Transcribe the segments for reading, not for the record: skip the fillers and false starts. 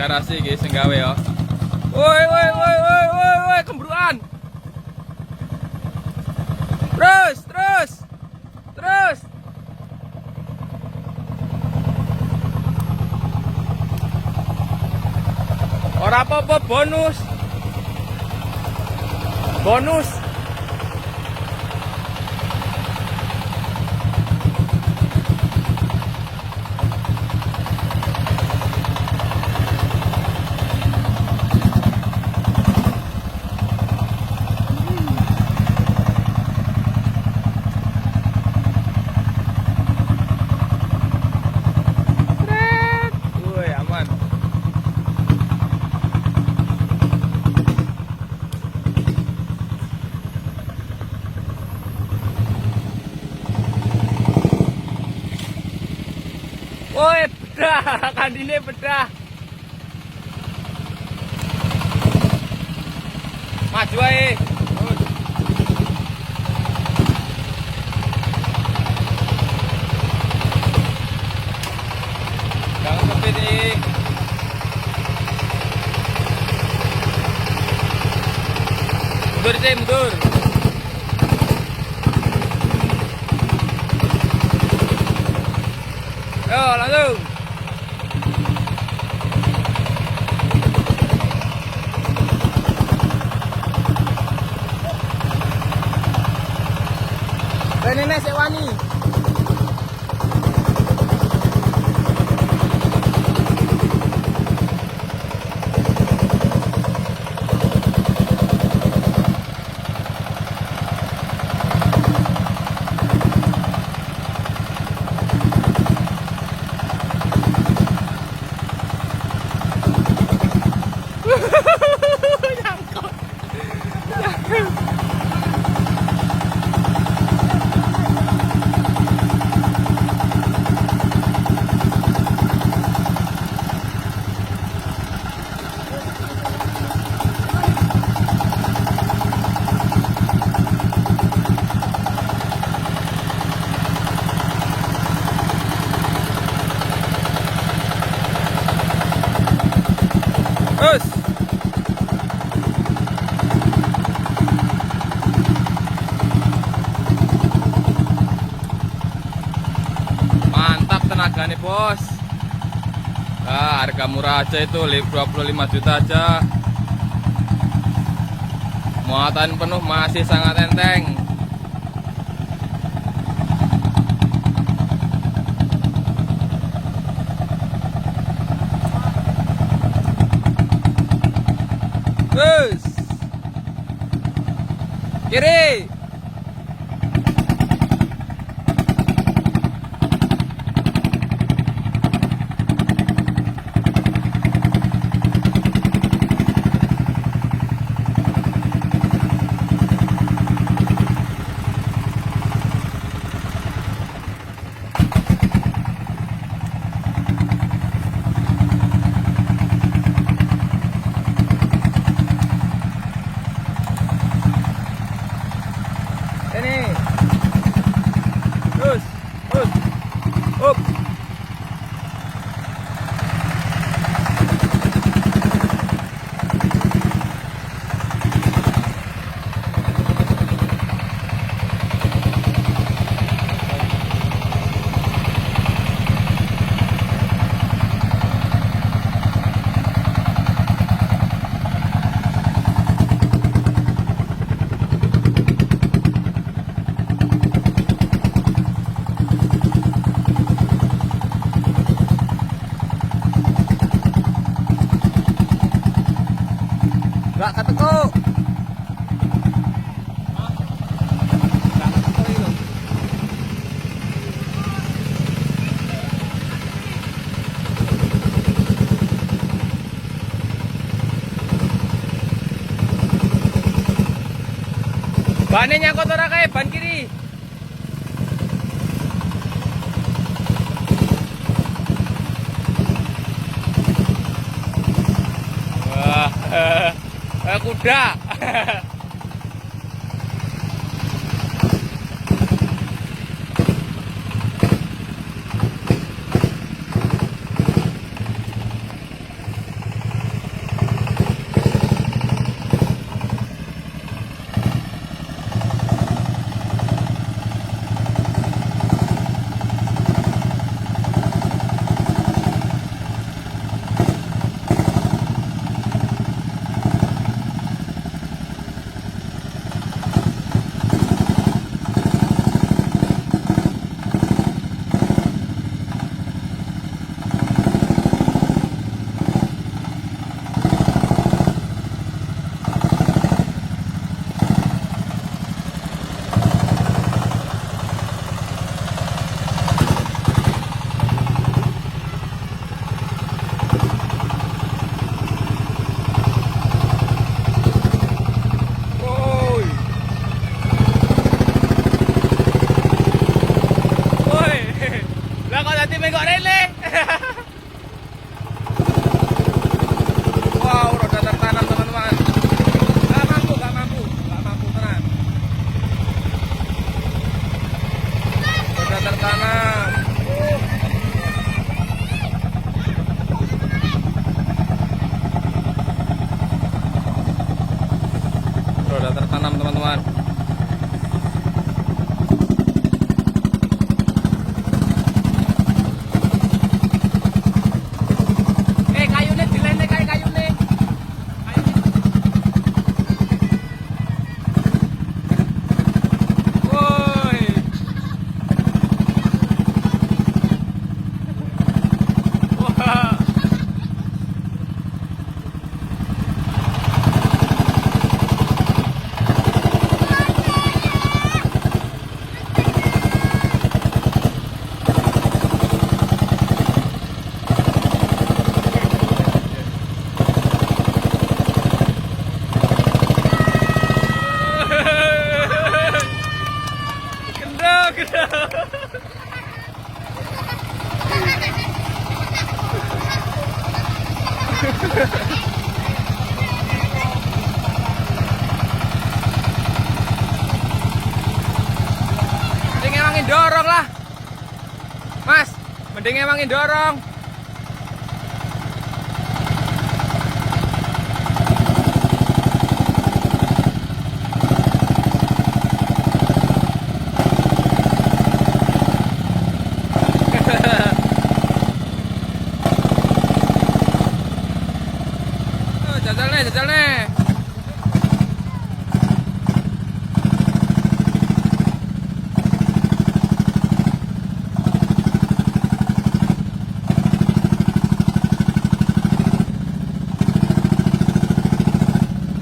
garasi guys sing gawe ya. Woi, kembruan. Terus. Ora apa-apa bonus. Woi, bedah, kandine bedah. Maju ae. Jangan kepit nih. Mundur. Yo, langsung. Nenek sewani. Terus. Mantap tenaga nih bos. Nah, harga murah aja itu 25 juta aja. Muatan penuh masih sangat enteng. Terus kiri. Terus. Up. Gak keteko. Bannya nyangkut ora kae ban kiri. Wah, kuda. sudah tertanam teman-teman. Kayunya dilene kayak kayunya. Woi. Wah. Mending emangin dorong lah, Mas. Mending emangin dorong. Jajal nih.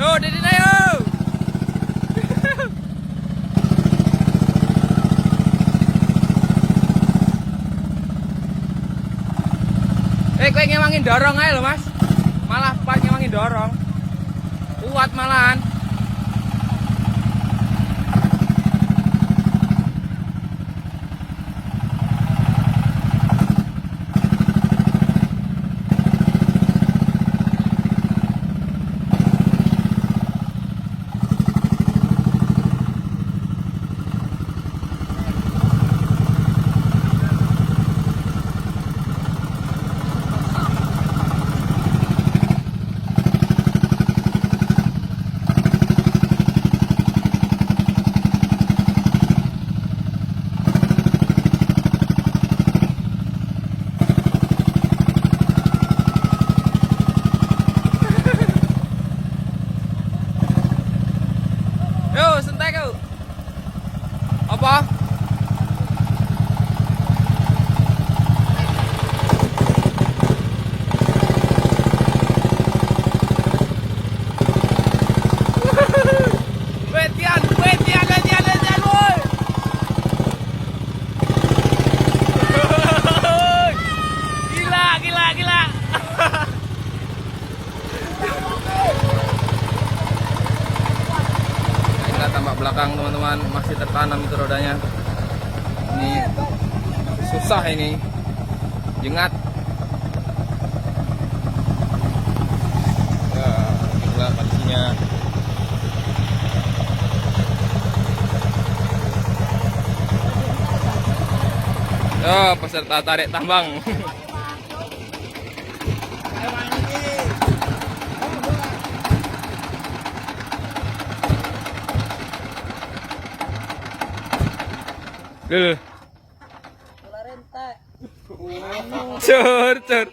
Yo, Didin ayo. Kowe ngewangin dorong aja loh, Mas. Malah pas ngewangin dorong. Kuat malahan. Santai kau. Apa? Wetian, woi. Gila. Tampak belakang teman-teman masih tertanam itu rodanya. Ini susah ini, jengat. Ya, inilah kondisinya. Ya, peserta tarik tambang. Cur.